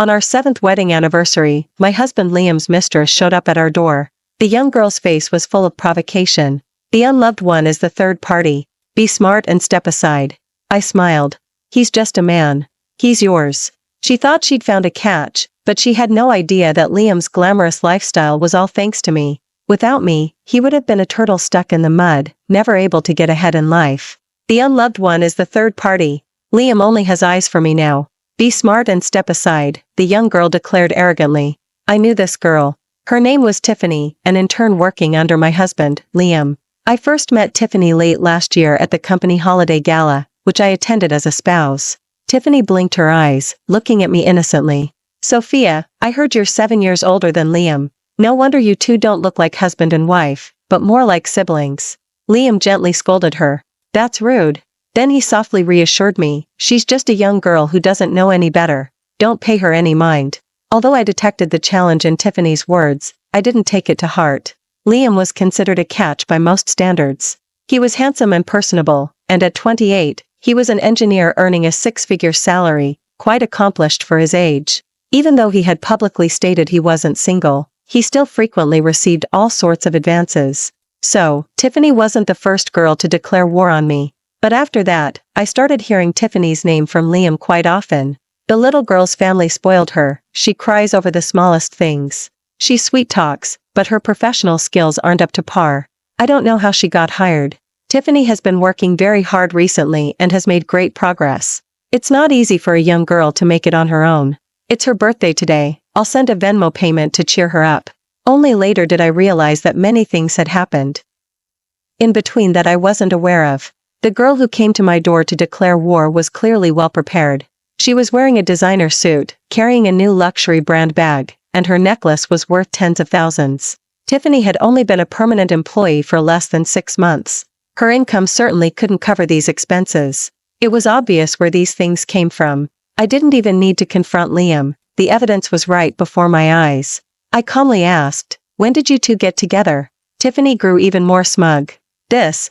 On our 7th wedding anniversary, my husband Liam's mistress showed up at our door. The young girl's face was full of provocation. The unloved one is the third party. Be smart and step aside. I smiled. He's just a man. He's yours. She thought she'd found a catch, but she had no idea that Liam's glamorous lifestyle was all thanks to me. Without me, he would have been a turtle stuck in the mud, never able to get ahead in life. The unloved one is the third party. Liam only has eyes for me now. Be smart and step aside, the young girl declared arrogantly. I knew this girl. Her name was Tiffany, an intern working under my husband, Liam. I first met Tiffany late last year at the company holiday gala, which I attended as a spouse. Tiffany blinked her eyes, looking at me innocently. Sophia, I heard you're 7 years older than Liam. No wonder you two don't look like husband and wife, but more like siblings. Liam gently scolded her. That's rude. Then he softly reassured me, she's just a young girl who doesn't know any better. Don't pay her any mind. Although I detected the challenge in Tiffany's words, I didn't take it to heart. Liam was considered a catch by most standards. He was handsome and personable, and at 28, he was an engineer earning a 6-figure salary, quite accomplished for his age. Even though he had publicly stated he wasn't single, he still frequently received all sorts of advances. So, Tiffany wasn't the first girl to declare war on me. But after that, I started hearing Tiffany's name from Liam quite often. The little girl's family spoiled her, she cries over the smallest things. She sweet talks, but her professional skills aren't up to par. I don't know how she got hired. Tiffany has been working very hard recently and has made great progress. It's not easy for a young girl to make it on her own. It's her birthday today, I'll send a Venmo payment to cheer her up. Only later did I realize that many things had happened in between that I wasn't aware of. The girl who came to my door to declare war was clearly well prepared. She was wearing a designer suit, carrying a new luxury brand bag, and her necklace was worth tens of thousands. Tiffany had only been a permanent employee for less than 6 months. Her income certainly couldn't cover these expenses. It was obvious where these things came from. I didn't even need to confront Liam, the evidence was right before my eyes. I calmly asked, when did you two get together? Tiffany grew even more smug.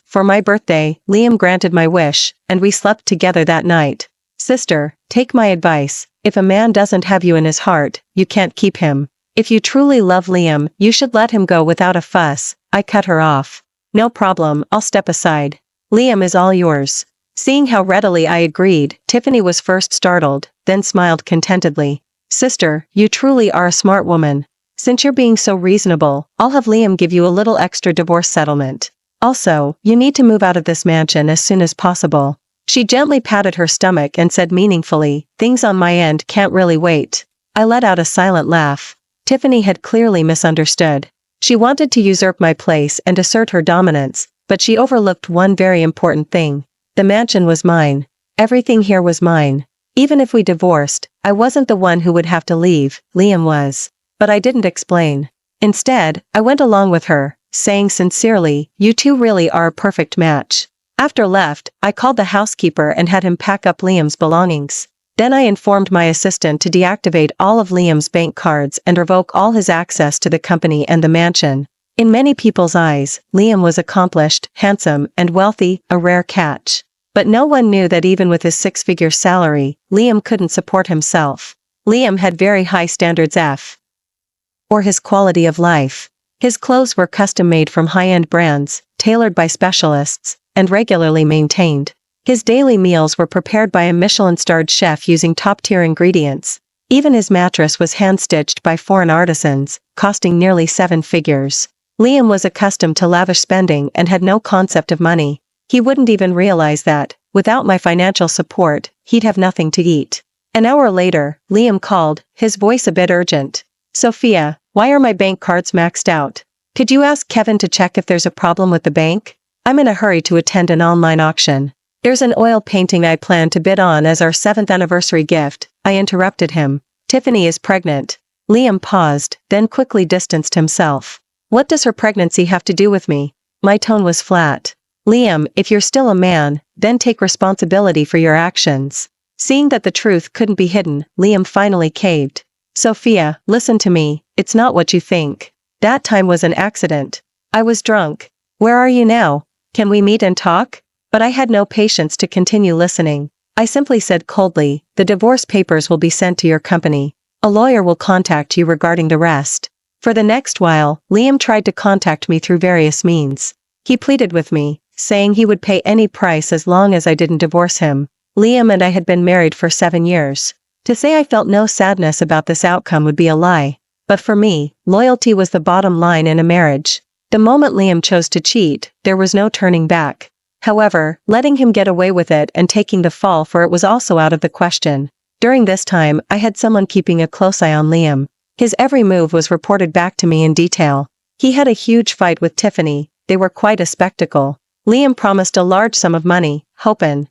For my birthday, Liam granted my wish, and we slept together that night. Sister, take my advice, if a man doesn't have you in his heart, you can't keep him. If you truly love Liam, you should let him go without a fuss. I cut her off. No problem, I'll step aside. Liam is all yours. Seeing how readily I agreed, Tiffany was first startled, then smiled contentedly. Sister, you truly are a smart woman. Since you're being so reasonable, I'll have Liam give you a little extra divorce settlement. Also, you need to move out of this mansion as soon as possible. She gently patted her stomach and said meaningfully, things on my end can't really wait. I let out a silent laugh. Tiffany had clearly misunderstood. She wanted to usurp my place and assert her dominance, but she overlooked one very important thing. The mansion was mine. Everything here was mine. Even if we divorced, I wasn't the one who would have to leave, Liam was. But I didn't explain. Instead, I went along with her, saying sincerely, you two really are a perfect match. After left, I called the housekeeper and had him pack up Liam's belongings. Then I informed my assistant to deactivate all of Liam's bank cards and revoke all his access to the company and the mansion. In many people's eyes, Liam was accomplished, handsome, and wealthy, a rare catch. But no one knew that even with his 6-figure salary, Liam couldn't support himself. Liam had very high standards for his quality of life. His clothes were custom-made from high-end brands, tailored by specialists, and regularly maintained. His daily meals were prepared by a Michelin-starred chef using top-tier ingredients. Even his mattress was hand-stitched by foreign artisans, costing nearly 7 figures. Liam was accustomed to lavish spending and had no concept of money. He wouldn't even realize that, without my financial support, he'd have nothing to eat. An hour later, Liam called, his voice a bit urgent. Sophia, why are my bank cards maxed out? Could you ask Kevin to check if there's a problem with the bank? I'm in a hurry to attend an online auction. There's an oil painting I plan to bid on as our 7th anniversary gift. I interrupted him. Tiffany is pregnant. Liam paused, then quickly distanced himself. What does her pregnancy have to do with me? My tone was flat. Liam, if you're still a man, then take responsibility for your actions. Seeing that the truth couldn't be hidden, Liam finally caved. Sophia, listen to me, it's not what you think. That time was an accident. I was drunk. Where are you now? Can we meet and talk? But I had no patience to continue listening. I simply said coldly, the divorce papers will be sent to your company. A lawyer will contact you regarding the rest. For the next while, Liam tried to contact me through various means. He pleaded with me, saying he would pay any price as long as I didn't divorce him. Liam and I had been married for 7 years. To say I felt no sadness about this outcome would be a lie. But for me, loyalty was the bottom line in a marriage. The moment Liam chose to cheat, there was no turning back. However, letting him get away with it and taking the fall for it was also out of the question. During this time, I had someone keeping a close eye on Liam. His every move was reported back to me in detail. He had a huge fight with Tiffany. They were quite a spectacle. Liam promised a large sum of money, hoping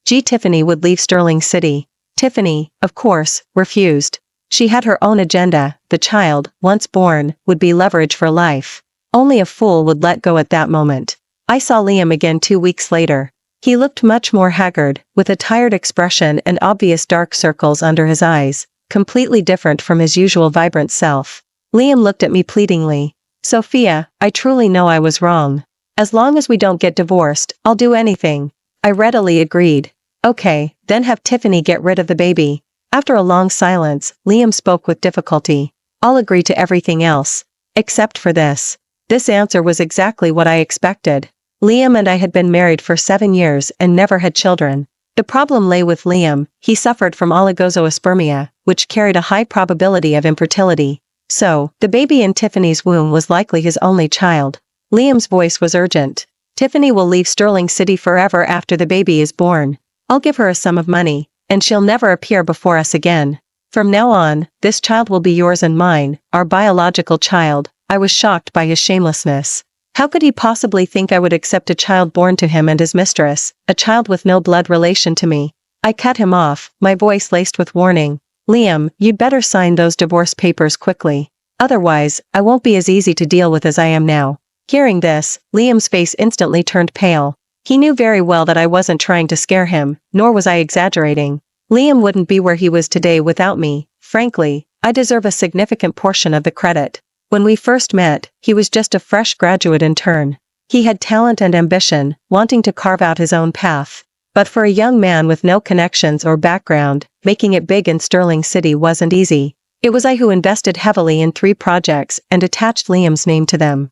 Tiffany would leave Sterling City. Tiffany, of course, refused. She had her own agenda. The child, once born, would be leverage for life. Only a fool would let go at that moment. I saw Liam again 2 weeks later. He looked much more haggard, with a tired expression and obvious dark circles under his eyes, completely different from his usual vibrant self. Liam looked at me pleadingly. Sophia, I truly know I was wrong. As long as we don't get divorced, I'll do anything. I readily agreed. Okay, then have Tiffany get rid of the baby. After a long silence, Liam spoke with difficulty. I'll agree to everything else. Except for this. This answer was exactly what I expected. Liam and I had been married for 7 years and never had children. The problem lay with Liam. He suffered from oligozoospermia, which carried a high probability of infertility. So, the baby in Tiffany's womb was likely his only child. Liam's voice was urgent. Tiffany will leave Sterling City forever after the baby is born. I'll give her a sum of money, and she'll never appear before us again. From now on, this child will be yours and mine, our biological child. I was shocked by his shamelessness. How could he possibly think I would accept a child born to him and his mistress, a child with no blood relation to me? I cut him off, my voice laced with warning. Liam, you'd better sign those divorce papers quickly. Otherwise, I won't be as easy to deal with as I am now. Hearing this, Liam's face instantly turned pale. He knew very well that I wasn't trying to scare him, nor was I exaggerating. Liam wouldn't be where he was today without me. Frankly, I deserve a significant portion of the credit. When we first met, he was just a fresh graduate intern. He had talent and ambition, wanting to carve out his own path. But for a young man with no connections or background, making it big in Sterling City wasn't easy. It was I who invested heavily in 3 projects and attached Liam's name to them,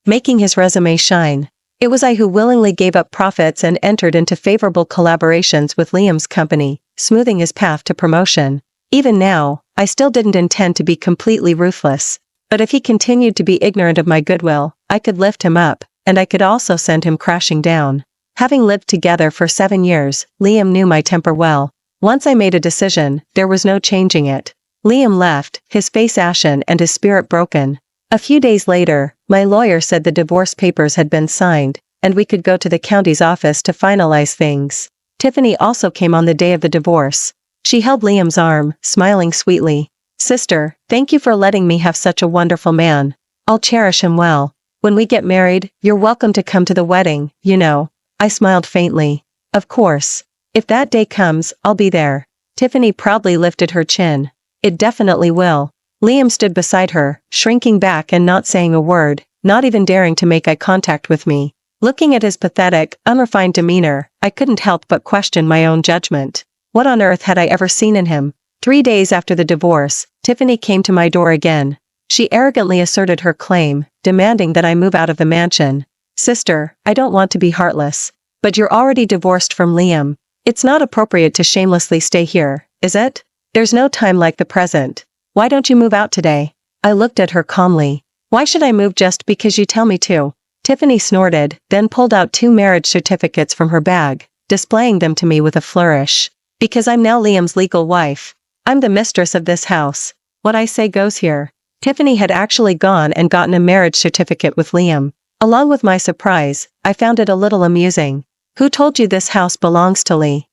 making his resume shine. It was I who willingly gave up profits and entered into favorable collaborations with Liam's company, smoothing his path to promotion. Even now, I still didn't intend to be completely ruthless. But if he continued to be ignorant of my goodwill, I could lift him up, and I could also send him crashing down. Having lived together for 7 years, Liam knew my temper well. Once I made a decision, there was no changing it. Liam left, his face ashen and his spirit broken. A few days later, my lawyer said the divorce papers had been signed, and we could go to the county's office to finalize things. Tiffany also came on the day of the divorce. She held Liam's arm, smiling sweetly. Sister, thank you for letting me have such a wonderful man. I'll cherish him well. When we get married, you're welcome to come to the wedding, you know. I smiled faintly. Of course. If that day comes, I'll be there. Tiffany proudly lifted her chin. It definitely will. Liam stood beside her, shrinking back and not saying a word, not even daring to make eye contact with me. Looking at his pathetic, unrefined demeanor, I couldn't help but question my own judgment. What on earth had I ever seen in him? 3 days after the divorce, Tiffany came to my door again. She arrogantly asserted her claim, demanding that I move out of the mansion. Sister, I don't want to be heartless. But you're already divorced from Liam. It's not appropriate to shamelessly stay here, is it? There's no time like the present. Why don't you move out today? I looked at her calmly. Why should I move just because you tell me to? Tiffany snorted, then pulled out 2 marriage certificates from her bag, displaying them to me with a flourish. Because I'm now Liam's legal wife. I'm the mistress of this house. What I say goes here. Tiffany had actually gone and gotten a marriage certificate with Liam. Along with my surprise, I found it a little amusing. Who told you this house belongs to Lee?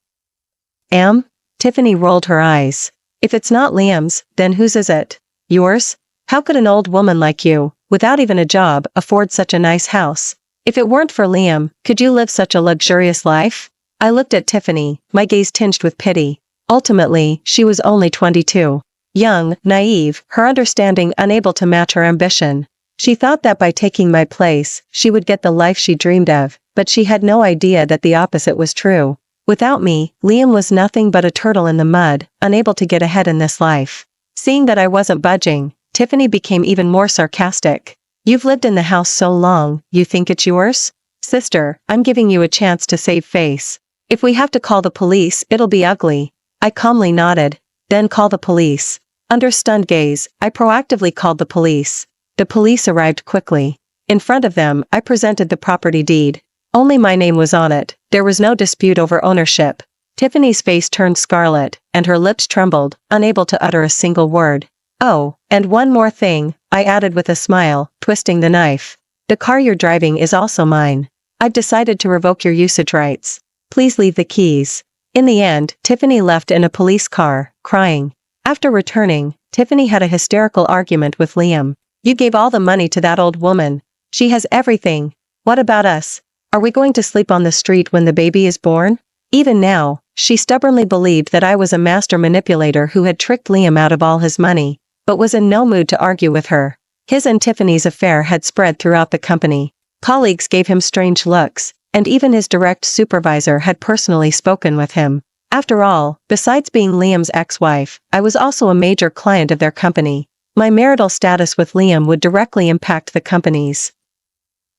Tiffany rolled her eyes. If it's not Liam's, then whose is it? Yours? How could an old woman like you, without even a job, afford such a nice house? If it weren't for Liam, could you live such a luxurious life? I looked at Tiffany, my gaze tinged with pity. Ultimately, she was only 22. Young, naive, her understanding unable to match her ambition. She thought that by taking my place, she would get the life she dreamed of, but she had no idea that the opposite was true. Without me, Liam was nothing but a turtle in the mud, unable to get ahead in this life. Seeing that I wasn't budging, Tiffany became even more sarcastic. You've lived in the house so long, you think it's yours? Sister, I'm giving you a chance to save face. If we have to call the police, it'll be ugly. I calmly nodded. Then call the police. Under stunned gaze, I proactively called the police. The police arrived quickly. In front of them, I presented the property deed. Only my name was on it. There was no dispute over ownership. Tiffany's face turned scarlet, and her lips trembled, unable to utter a single word. Oh, and one more thing, I added with a smile, twisting the knife. The car you're driving is also mine. I've decided to revoke your usage rights. Please leave the keys. In the end, Tiffany left in a police car, crying. After returning, Tiffany had a hysterical argument with Liam. You gave all the money to that old woman. She has everything. What about us? Are we going to sleep on the street when the baby is born? Even now, she stubbornly believed that I was a master manipulator who had tricked Liam out of all his money, but was in no mood to argue with her. His and Tiffany's affair had spread throughout the company. Colleagues gave him strange looks, and even his direct supervisor had personally spoken with him. After all, besides being Liam's ex-wife, I was also a major client of their company. My marital status with Liam would directly impact the company's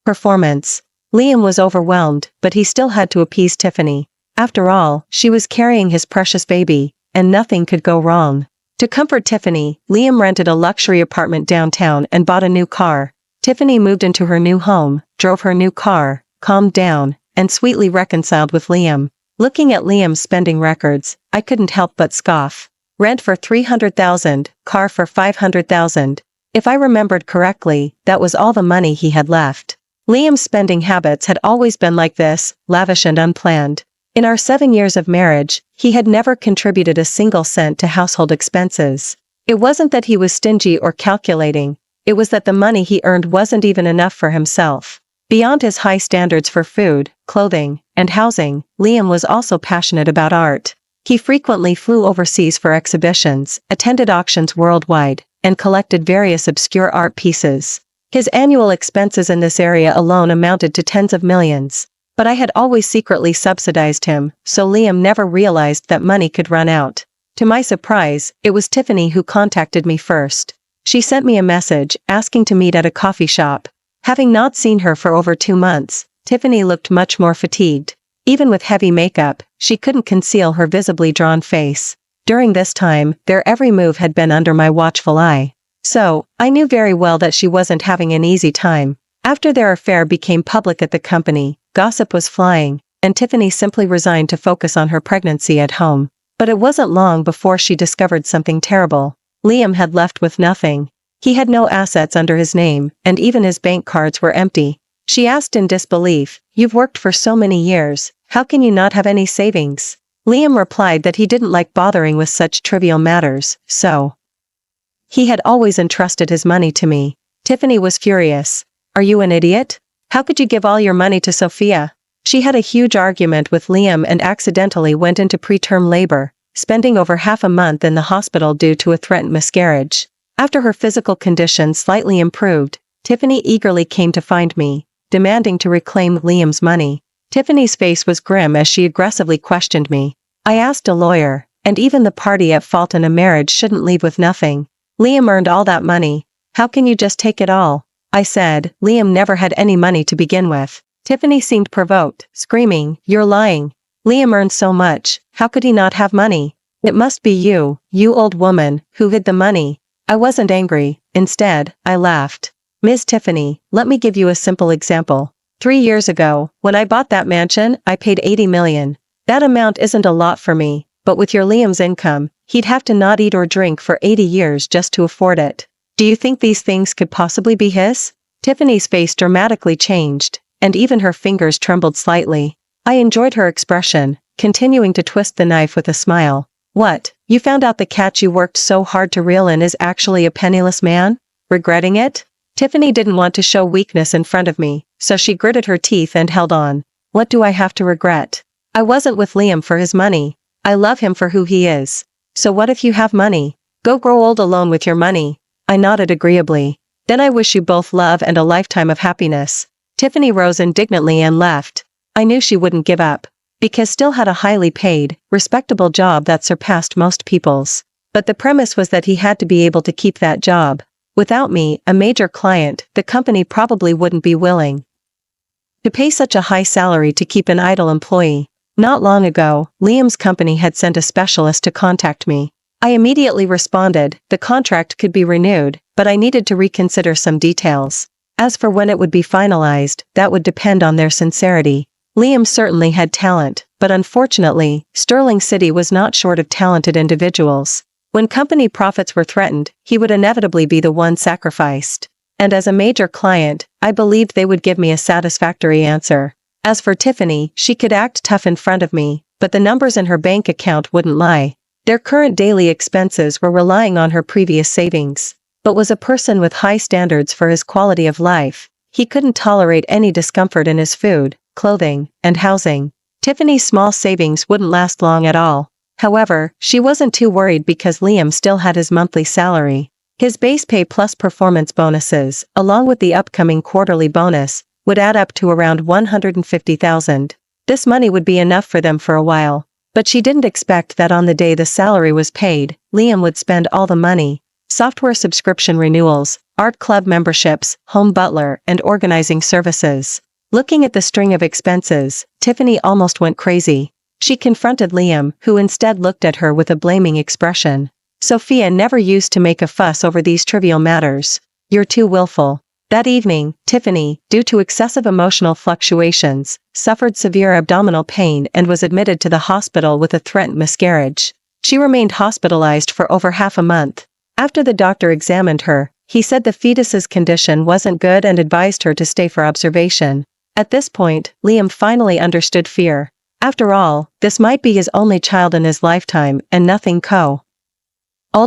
performance. Liam was overwhelmed, but he still had to appease Tiffany. After all, she was carrying his precious baby, and nothing could go wrong. To comfort Tiffany, Liam rented a luxury apartment downtown and bought a new car. Tiffany moved into her new home, drove her new car, calmed down, and sweetly reconciled with Liam. Looking at Liam's spending records, I couldn't help but scoff. Rent for $300,000, car for $500,000. If I remembered correctly, that was all the money he had left. Liam's spending habits had always been like this, lavish and unplanned. In our 7 years of marriage, he had never contributed a single cent to household expenses. It wasn't that he was stingy or calculating, it was that the money he earned wasn't even enough for himself. Beyond his high standards for food, clothing, and housing, Liam was also passionate about art. He frequently flew overseas for exhibitions, attended auctions worldwide, and collected various obscure art pieces. His annual expenses in this area alone amounted to tens of millions. But I had always secretly subsidized him, so Liam never realized that money could run out. To my surprise, it was Tiffany who contacted me first. She sent me a message, asking to meet at a coffee shop. Having not seen her for over 2 months, Tiffany looked much more fatigued. Even with heavy makeup, she couldn't conceal her visibly drawn face. During this time, their every move had been under my watchful eye. So, I knew very well that she wasn't having an easy time. After their affair became public at the company, gossip was flying, and Tiffany simply resigned to focus on her pregnancy at home. But it wasn't long before she discovered something terrible. Liam had left with nothing. He had no assets under his name, and even his bank cards were empty. She asked in disbelief, "You've worked for so many years, how can you not have any savings?" Liam replied that he didn't like bothering with such trivial matters, so he had always entrusted his money to me. Tiffany was furious. "Are you an idiot? How could you give all your money to Sophia?" She had a huge argument with Liam and accidentally went into preterm labor, spending over half a month in the hospital due to a threatened miscarriage. After her physical condition slightly improved, Tiffany eagerly came to find me, demanding to reclaim Liam's money. Tiffany's face was grim as she aggressively questioned me. I asked a lawyer, and even the party at fault in a marriage shouldn't leave with nothing. Liam earned all that money. How can you just take it all? I said, Liam never had any money to begin with. Tiffany seemed provoked, screaming, "You're lying. Liam earned so much, how could he not have money? It must be you old woman, who hid the money." I wasn't angry, instead, I laughed. "Ms. Tiffany, let me give you a simple example. 3 years ago, when I bought that mansion, I paid $80 million. That amount isn't a lot for me, but with your Liam's income, he'd have to not eat or drink for 80 years just to afford it. Do you think these things could possibly be his?" Tiffany's face dramatically changed, and even her fingers trembled slightly. I enjoyed her expression, continuing to twist the knife with a smile. "What, you found out the catch you worked so hard to reel in is actually a penniless man? Regretting it?" Tiffany didn't want to show weakness in front of me, so she gritted her teeth and held on. "What do I have to regret? I wasn't with Liam for his money. I love him for who he is. So what if you have money? Go grow old alone with your money." I nodded agreeably. "Then I wish you both love and a lifetime of happiness." Tiffany rose indignantly and left. I knew she wouldn't give up. because still had a highly paid, respectable job that surpassed most people's. But the premise was that he had to be able to keep that job. Without me, a major client, the company probably wouldn't be willing to pay such a high salary to keep an idle employee. Not long ago, Liam's company had sent a specialist to contact me. I immediately responded, the contract could be renewed, but I needed to reconsider some details. As for when it would be finalized, that would depend on their sincerity. Liam certainly had talent, but unfortunately, Sterling City was not short of talented individuals. When company profits were threatened, he would inevitably be the one sacrificed. And as a major client, I believed they would give me a satisfactory answer. As for Tiffany, she could act tough in front of me, but the numbers in her bank account wouldn't lie. Their current daily expenses were relying on her previous savings. But was a person with high standards for his quality of life. He couldn't tolerate any discomfort in his food, clothing, and housing. Tiffany's small savings wouldn't last long at all. However, she wasn't too worried because Liam still had his monthly salary. His base pay plus performance bonuses, along with the upcoming quarterly bonus, would add up to around $150,000. This money would be enough for them for a while. But she didn't expect that on the day the salary was paid, Liam would spend all the money. Software subscription renewals, art club memberships, home butler, and organizing services. Looking at the string of expenses, Tiffany almost went crazy. She confronted Liam, who instead looked at her with a blaming expression. Sophia never used to make a fuss over these trivial matters. You're too willful. That evening, Tiffany, due to excessive emotional fluctuations, suffered severe abdominal pain and was admitted to the hospital with a threatened miscarriage. She remained hospitalized for over half a month. After the doctor examined her, he said the fetus's condition wasn't good and advised her to stay for observation. At this point, Liam finally understood fear. After all, this might be his only child in his lifetime and nothing could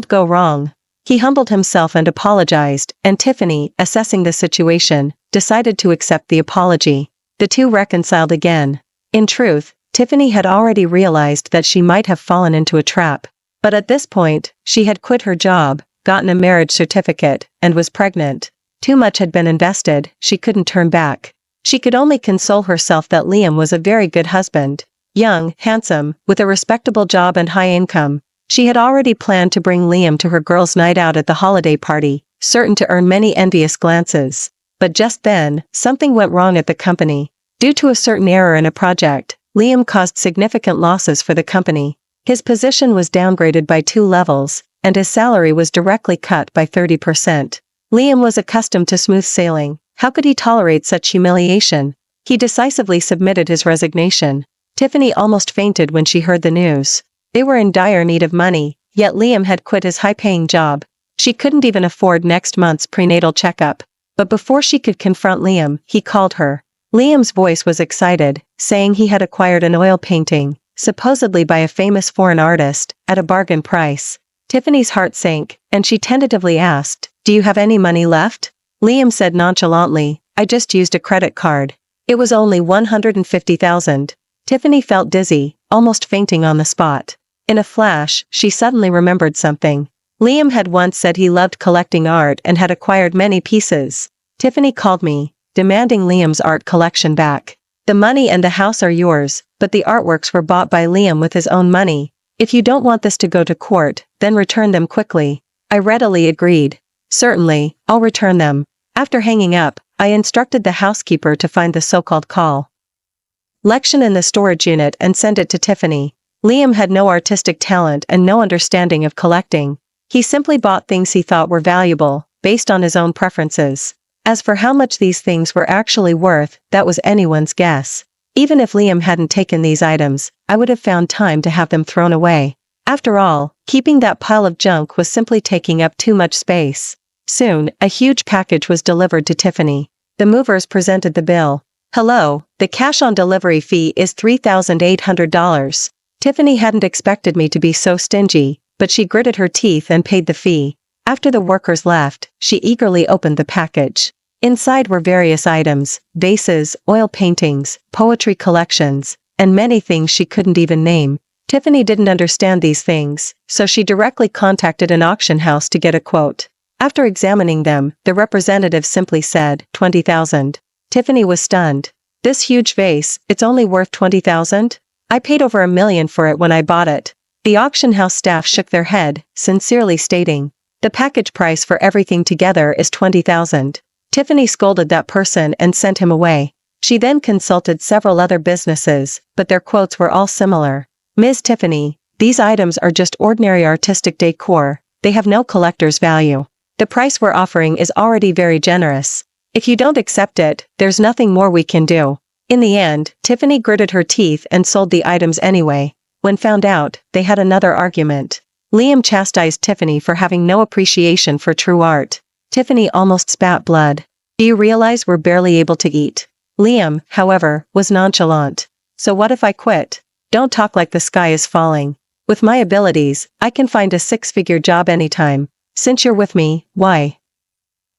go wrong. He humbled himself and apologized, and Tiffany, assessing the situation, decided to accept the apology. The two reconciled again. In truth, Tiffany had already realized that she might have fallen into a trap. But at this point, she had quit her job, gotten a marriage certificate, and was pregnant. Too much had been invested, she couldn't turn back. She could only console herself that Liam was a very good husband. Young, handsome, with a respectable job and high income. She had already planned to bring Liam to her girls' night out at the holiday party, certain to earn many envious glances. But just then, something went wrong at the company. Due to a certain error in a project, Liam caused significant losses for the company. His position was downgraded by 2 levels, and his salary was directly cut by 30%. Liam was accustomed to smooth sailing. How could he tolerate such humiliation? He decisively submitted his resignation. Tiffany almost fainted when she heard the news. They were in dire need of money, yet Liam had quit his high-paying job. She couldn't even afford next month's prenatal checkup. But before she could confront Liam, he called her. Liam's voice was excited, saying he had acquired an oil painting, supposedly by a famous foreign artist, at a bargain price. Tiffany's heart sank, and she tentatively asked, "Do you have any money left?" Liam said nonchalantly, "I just used a credit card. It was only $150,000. Tiffany felt dizzy, almost fainting on the spot. In a flash, she suddenly remembered something. Liam had once said he loved collecting art and had acquired many pieces. Tiffany called me, demanding Liam's art collection back. The money and the house are yours, but the artworks were bought by Liam with his own money. If you don't want this to go to court, then return them quickly." I readily agreed. "Certainly, I'll return them." After hanging up, I instructed the housekeeper to find the so-called collection in the storage unit and send it to Tiffany. Liam had no artistic talent and no understanding of collecting. He simply bought things he thought were valuable, based on his own preferences. As for how much these things were actually worth, that was anyone's guess. Even if Liam hadn't taken these items, I would have found time to have them thrown away. After all, keeping that pile of junk was simply taking up too much space. Soon, a huge package was delivered to Tiffany. The movers presented the bill. "Hello, the cash-on-delivery fee is $3,800. Tiffany hadn't expected me to be so stingy, but she gritted her teeth and paid the fee. After the workers left, she eagerly opened the package. Inside were various items, vases, oil paintings, poetry collections, and many things she couldn't even name. Tiffany didn't understand these things, so she directly contacted an auction house to get a quote. After examining them, the representative simply said, $20,000. Tiffany was stunned. "This huge vase, it's only worth $20,000? I paid over $1 million for it when I bought it. The auction house staff shook their head, sincerely stating, the package price for everything together is $20,000. Tiffany scolded that person and sent him away. She then consulted several other businesses, but their quotes were all similar. Ms. Tiffany, these items are just ordinary artistic decor, they have no collector's value. The price we're offering is already very generous. If you don't accept it, there's nothing more we can do. In the end, Tiffany gritted her teeth and sold the items anyway. When found out, they had another argument. Liam chastised Tiffany for having no appreciation for true art. Tiffany almost spat blood. Do you realize we're barely able to eat? Liam, however, was nonchalant. So what if I quit? Don't talk like the sky is falling. With my abilities, I can find a 6-figure job anytime. Since you're with me, why?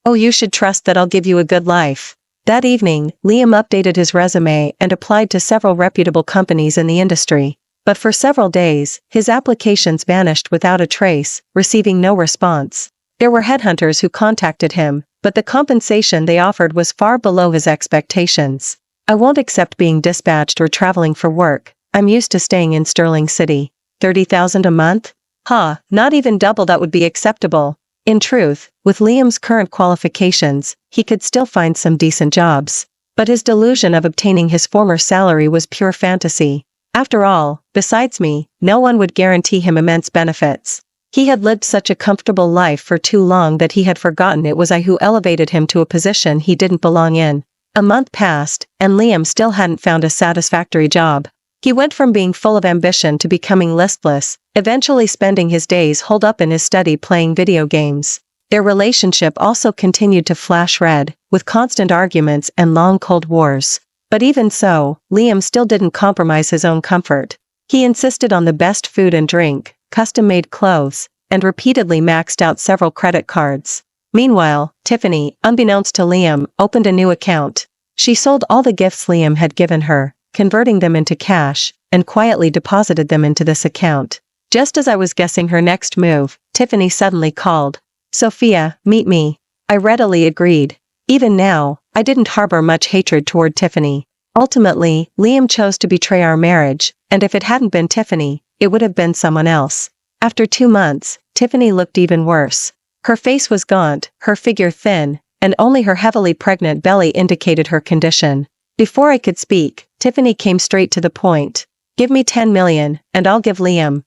Oh, you should trust that I'll give you a good life. That evening, Liam updated his resume and applied to several reputable companies in the industry. But for several days, his applications vanished without a trace, receiving no response. There were headhunters who contacted him, but the compensation they offered was far below his expectations. I won't accept being dispatched or traveling for work. I'm used to staying in Sterling City. $30,000 a month? Not even double that would be acceptable. In truth, with Liam's current qualifications, he could still find some decent jobs. But his delusion of obtaining his former salary was pure fantasy. After all, besides me, no one would guarantee him immense benefits. He had lived such a comfortable life for too long that he had forgotten it was I who elevated him to a position he didn't belong in. A month passed, and Liam still hadn't found a satisfactory job. He went from being full of ambition to becoming listless, eventually spending his days holed up in his study playing video games. Their relationship also continued to flash red, with constant arguments and long cold wars. But even so, Liam still didn't compromise his own comfort. He insisted on the best food and drink, custom-made clothes, and repeatedly maxed out several credit cards. Meanwhile, Tiffany, unbeknownst to Liam, opened a new account. She sold all the gifts Liam had given her, converting them into cash, and quietly deposited them into this account. Just as I was guessing her next move, Tiffany suddenly called. Sophia, meet me. I readily agreed. Even now, I didn't harbor much hatred toward Tiffany. Ultimately, Liam chose to betray our marriage, and if it hadn't been Tiffany, it would have been someone else. After 2 months, Tiffany looked even worse. Her face was gaunt, her figure thin, and only her heavily pregnant belly indicated her condition. Before I could speak, Tiffany came straight to the point. Give me $10 million, and I'll give Liam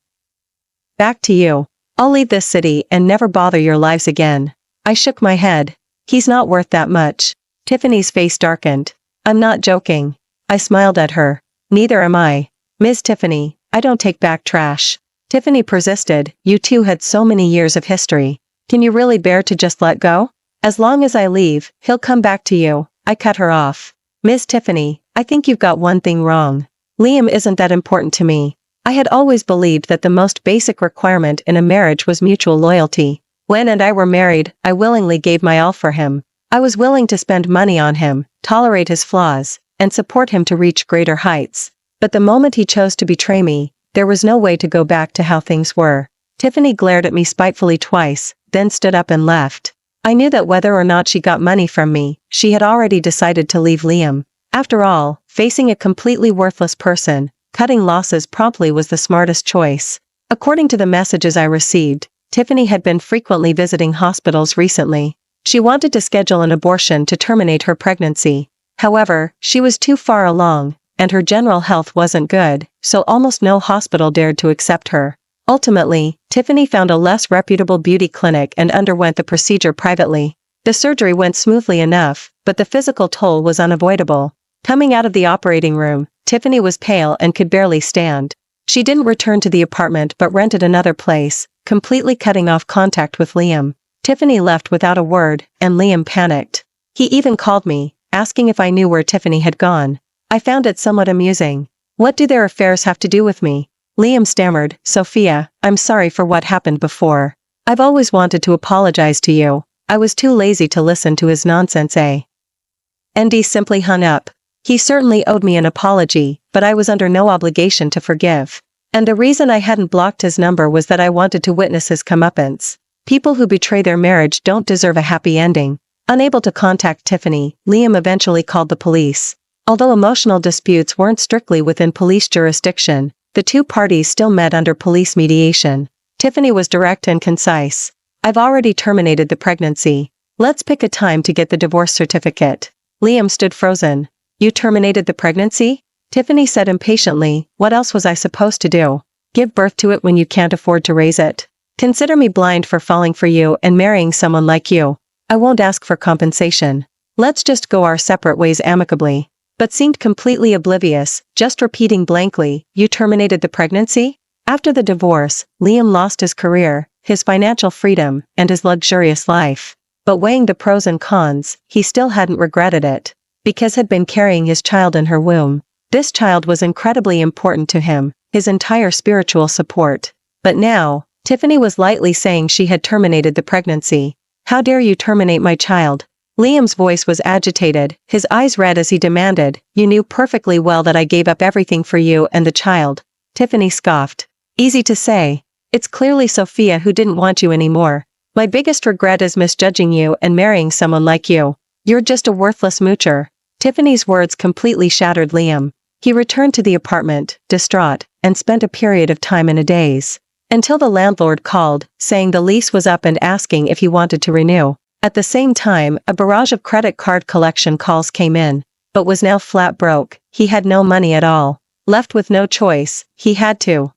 back to you. I'll leave this city and never bother your lives again. I shook my head. He's not worth that much. Tiffany's face darkened. I'm not joking. I smiled at her. Neither am I. Ms. Tiffany, I don't take back trash. Tiffany persisted. You two had so many years of history. Can you really bear to just let go? As long as I leave, he'll come back to you. I cut her off. Ms. Tiffany, I think you've got one thing wrong. Liam isn't that important to me. I had always believed that the most basic requirement in a marriage was mutual loyalty. When and I were married, I willingly gave my all for him. I was willing to spend money on him, tolerate his flaws, and support him to reach greater heights. But the moment he chose to betray me, there was no way to go back to how things were. Tiffany glared at me spitefully twice, then stood up and left. I knew that whether or not she got money from me, she had already decided to leave Liam. After all, facing a completely worthless person, cutting losses promptly was the smartest choice. According to the messages I received, Tiffany had been frequently visiting hospitals recently. She wanted to schedule an abortion to terminate her pregnancy. However, she was too far along, and her general health wasn't good, so almost no hospital dared to accept her. Ultimately, Tiffany found a less reputable beauty clinic and underwent the procedure privately. The surgery went smoothly enough, but the physical toll was unavoidable. Coming out of the operating room, Tiffany was pale and could barely stand. She didn't return to the apartment but rented another place, completely cutting off contact with Liam. Tiffany left without a word, and Liam panicked. He even called me, asking if I knew where Tiffany had gone. I found it somewhat amusing. What do their affairs have to do with me? Liam stammered, Sophia, I'm sorry for what happened before. I've always wanted to apologize to you. I was too lazy to listen to his nonsense, ND simply hung up. He certainly owed me an apology, but I was under no obligation to forgive. And the reason I hadn't blocked his number was that I wanted to witness his comeuppance. People who betray their marriage don't deserve a happy ending. Unable to contact Tiffany, Liam eventually called the police. Although emotional disputes weren't strictly within police jurisdiction, the two parties still met under police mediation. Tiffany was direct and concise. I've already terminated the pregnancy. Let's pick a time to get the divorce certificate. Liam stood frozen. You terminated the pregnancy? Tiffany said impatiently, what else was I supposed to do? Give birth to it when you can't afford to raise it? Consider me blind for falling for you and marrying someone like you. I won't ask for compensation. Let's just go our separate ways amicably. But seemed completely oblivious, just repeating blankly, you terminated the pregnancy? After the divorce, Liam lost his career, his financial freedom, and his luxurious life. But weighing the pros and cons, he still hadn't regretted it. Because had been carrying his child in her womb. This child was incredibly important to him, his entire spiritual support. But now, Tiffany was lightly saying she had terminated the pregnancy. How dare you terminate my child? Liam's voice was agitated, his eyes red as he demanded, you knew perfectly well that I gave up everything for you and the child. Tiffany scoffed. Easy to say. It's clearly Sophia who didn't want you anymore. My biggest regret is misjudging you and marrying someone like you. You're just a worthless moocher. Tiffany's words completely shattered Liam. He returned to the apartment, distraught, and spent a period of time in a daze. Until the landlord called, saying the lease was up and asking if he wanted to renew. At the same time, a barrage of credit card collection calls came in, but was now flat broke. He had no money at all. Left with no choice, he had to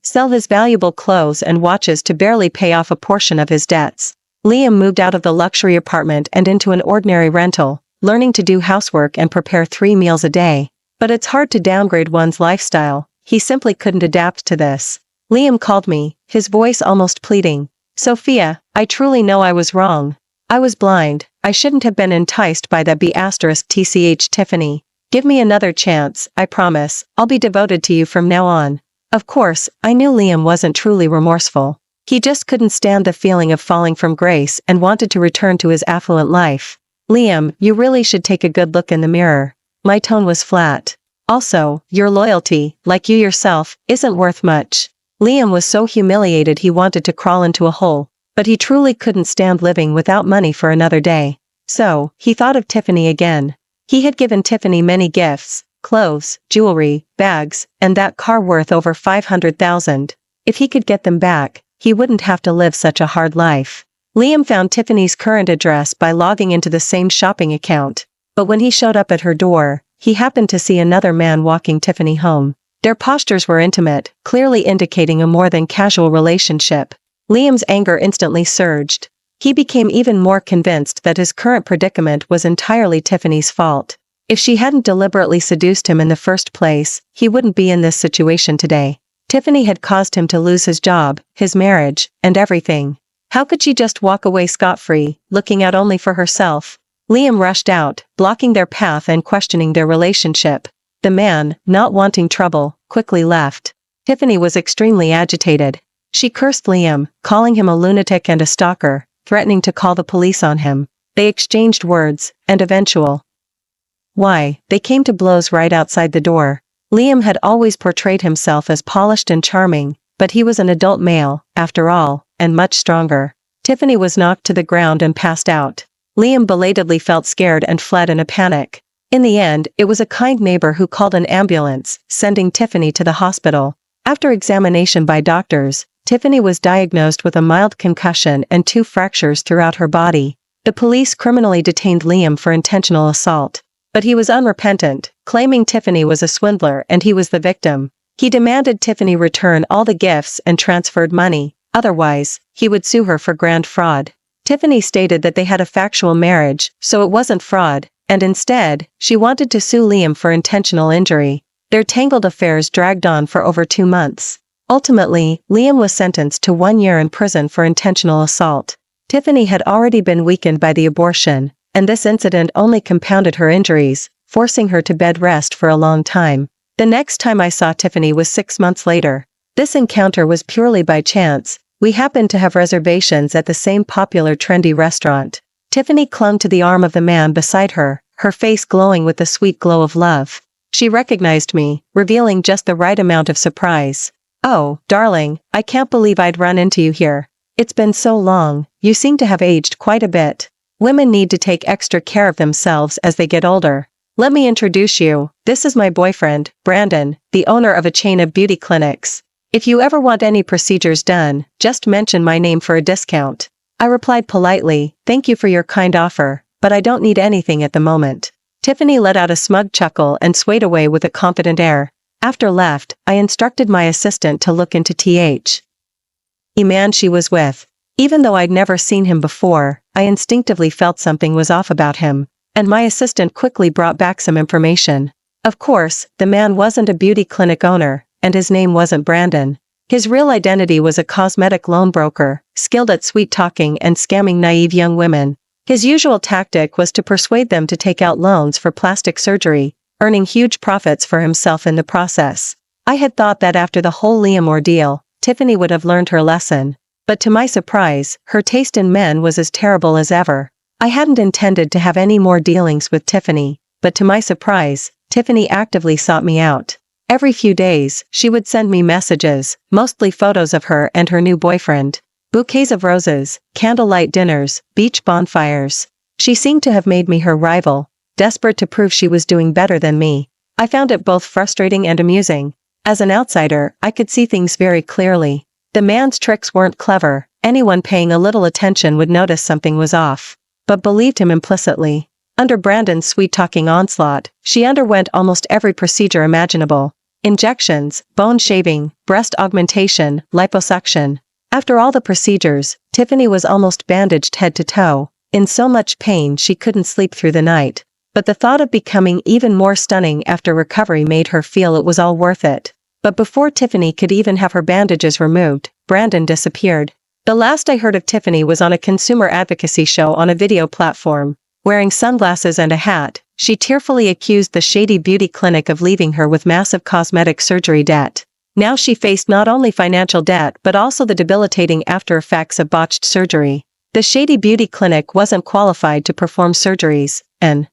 sell his valuable clothes and watches to barely pay off a portion of his debts. Liam moved out of the luxury apartment and into an ordinary rental, learning to do housework and prepare 3 meals a day. But it's hard to downgrade one's lifestyle. He simply couldn't adapt to this. Liam called me, his voice almost pleading. Sophia, I truly know I was wrong. I was blind. I shouldn't have been enticed by that B*TCH Tiffany. Give me another chance, I promise. I'll be devoted to you from now on. Of course, I knew Liam wasn't truly remorseful. He just couldn't stand the feeling of falling from grace and wanted to return to his affluent life. Liam, you really should take a good look in the mirror. My tone was flat. Also, your loyalty, like you yourself, isn't worth much. Liam was so humiliated he wanted to crawl into a hole, but he truly couldn't stand living without money for another day. So, he thought of Tiffany again. He had given Tiffany many gifts, clothes, jewelry, bags, and that car worth over $500,000. If he could get them back, he wouldn't have to live such a hard life. Liam found Tiffany's current address by logging into the same shopping account, but when he showed up at her door, he happened to see another man walking Tiffany home. Their postures were intimate, clearly indicating a more than casual relationship. Liam's anger instantly surged. He became even more convinced that his current predicament was entirely Tiffany's fault. If she hadn't deliberately seduced him in the first place, he wouldn't be in this situation today. Tiffany had caused him to lose his job, his marriage, and everything. How could she just walk away scot-free, looking out only for herself? Liam rushed out, blocking their path and questioning their relationship. The man, not wanting trouble, quickly left. Tiffany was extremely agitated. She cursed Liam, calling him a lunatic and a stalker, threatening to call the police on him. They exchanged words, and they came to blows right outside the door. Liam had always portrayed himself as polished and charming, but he was an adult male, after all, and much stronger. Tiffany was knocked to the ground and passed out. Liam belatedly felt scared and fled in a panic. In the end, it was a kind neighbor who called an ambulance, sending Tiffany to the hospital. After examination by doctors, Tiffany was diagnosed with a mild concussion and 2 fractures throughout her body. The police criminally detained Liam for intentional assault. But he was unrepentant, claiming Tiffany was a swindler and he was the victim. He demanded Tiffany return all the gifts and transferred money, otherwise, he would sue her for grand fraud. Tiffany stated that they had a factual marriage, so it wasn't fraud, and instead, she wanted to sue Liam for intentional injury. Their tangled affairs dragged on for over 2 months. Ultimately, Liam was sentenced to 1 year in prison for intentional assault. Tiffany had already been weakened by the abortion, and this incident only compounded her injuries, forcing her to bed rest for a long time. The next time I saw Tiffany was 6 months later. This encounter was purely by chance. We happened to have reservations at the same popular trendy restaurant. Tiffany clung to the arm of the man beside her, her face glowing with the sweet glow of love. She recognized me, revealing just the right amount of surprise. Oh, darling, I can't believe I'd run into you here. It's been so long, you seem to have aged quite a bit. Women need to take extra care of themselves as they get older. Let me introduce you. This is my boyfriend, Brandon, the owner of a chain of beauty clinics. If you ever want any procedures done, just mention my name for a discount. I replied politely, thank you for your kind offer, but I don't need anything at the moment. Tiffany let out a smug chuckle and swayed away with a confident air. After left, I instructed my assistant to look into the man she was with. Even though I'd never seen him before, I instinctively felt something was off about him, and my assistant quickly brought back some information. Of course, the man wasn't a beauty clinic owner, and his name wasn't Brandon. His real identity was a cosmetic loan broker, skilled at sweet-talking and scamming naive young women. His usual tactic was to persuade them to take out loans for plastic surgery, earning huge profits for himself in the process. I had thought that after the whole Liam ordeal, Tiffany would have learned her lesson. But to my surprise, her taste in men was as terrible as ever. I hadn't intended to have any more dealings with Tiffany, but to my surprise, Tiffany actively sought me out. Every few days, she would send me messages, mostly photos of her and her new boyfriend. Bouquets of roses, candlelight dinners, beach bonfires. She seemed to have made me her rival, desperate to prove she was doing better than me. I found it both frustrating and amusing. As an outsider, I could see things very clearly. The man's tricks weren't clever, anyone paying a little attention would notice something was off, but believed him implicitly. Under Brandon's sweet-talking onslaught, she underwent almost every procedure imaginable. Injections, bone shaving, breast augmentation, liposuction. After all the procedures, Tiffany was almost bandaged head to toe, in so much pain she couldn't sleep through the night. But the thought of becoming even more stunning after recovery made her feel it was all worth it. But before Tiffany could even have her bandages removed, Brandon disappeared. The last I heard of Tiffany was on a consumer advocacy show on a video platform. Wearing sunglasses and a hat, she tearfully accused the shady beauty clinic of leaving her with massive cosmetic surgery debt. Now she faced not only financial debt but also the debilitating after effects of botched surgery. The shady beauty clinic wasn't qualified to perform surgeries, and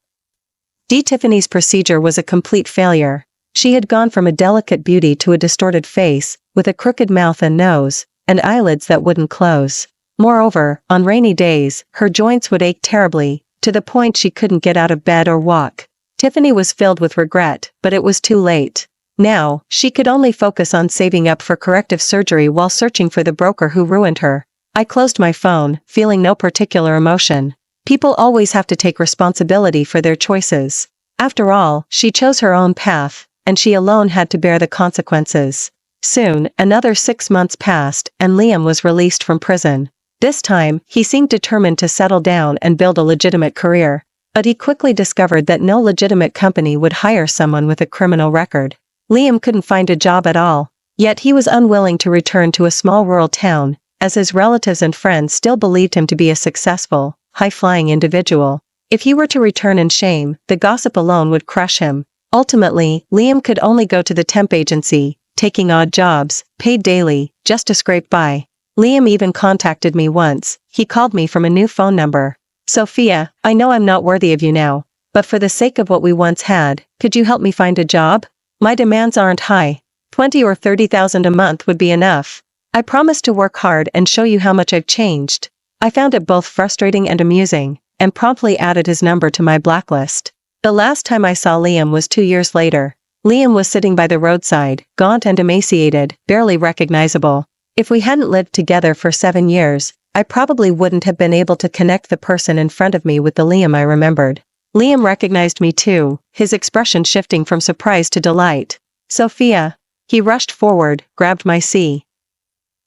Tiffany's procedure was a complete failure. She had gone from a delicate beauty to a distorted face, with a crooked mouth and nose, and eyelids that wouldn't close. Moreover, on rainy days, her joints would ache terribly, to the point she couldn't get out of bed or walk. Tiffany was filled with regret, but it was too late. Now, she could only focus on saving up for corrective surgery while searching for the broker who ruined her. I closed my phone, feeling no particular emotion. People always have to take responsibility for their choices. After all, she chose her own path, and she alone had to bear the consequences. Soon, another 6 months passed, and Liam was released from prison. This time, he seemed determined to settle down and build a legitimate career. But he quickly discovered that no legitimate company would hire someone with a criminal record. Liam couldn't find a job at all. Yet he was unwilling to return to a small rural town, as his relatives and friends still believed him to be a successful, high-flying individual. If he were to return in shame, the gossip alone would crush him. Ultimately, Liam could only go to the temp agency, taking odd jobs, paid daily, just to scrape by. Liam even contacted me once. He called me from a new phone number. Sophia, I know I'm not worthy of you now, but for the sake of what we once had, could you help me find a job? My demands aren't high. 20 or 30,000 a month would be enough. I promise to work hard and show you how much I've changed. I found it both frustrating and amusing, and promptly added his number to my blacklist. The last time I saw Liam was 2 years later. Liam was sitting by the roadside, gaunt and emaciated, barely recognizable. If we hadn't lived together for 7 years, I probably wouldn't have been able to connect the person in front of me with the Liam I remembered. Liam recognized me too, his expression shifting from surprise to delight. Sophia. He rushed forward, grabbed my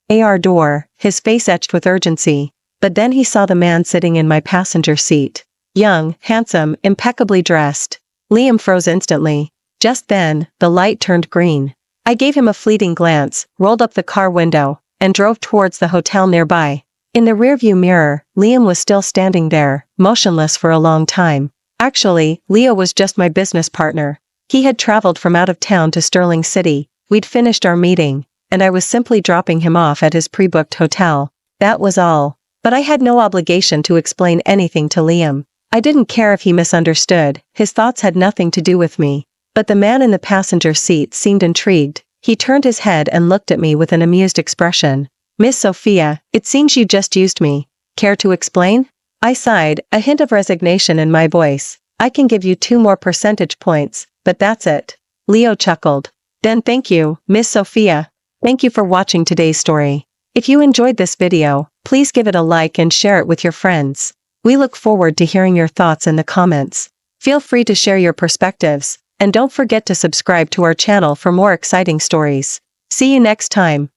car door, his face etched with urgency. But then he saw the man sitting in my passenger seat. Young, handsome, impeccably dressed. Liam froze instantly. Just then, the light turned green. I gave him a fleeting glance, rolled up the car window, and drove towards the hotel nearby. In the rearview mirror, Liam was still standing there, motionless for a long time. Actually, Leo was just my business partner. He had traveled from out of town to Sterling City. We'd finished our meeting, and I was simply dropping him off at his pre-booked hotel. That was all. But I had no obligation to explain anything to Liam. I didn't care if he misunderstood, his thoughts had nothing to do with me. But the man in the passenger seat seemed intrigued. He turned his head and looked at me with an amused expression. Miss Sophia, it seems you just used me. Care to explain? I sighed, a hint of resignation in my voice. I can give you 2 more percentage points, but that's it. Leo chuckled. Then thank you, Miss Sophia. Thank you for watching today's story. If you enjoyed this video, please give it a like and share it with your friends. We look forward to hearing your thoughts in the comments. Feel free to share your perspectives, and don't forget to subscribe to our channel for more exciting stories. See you next time.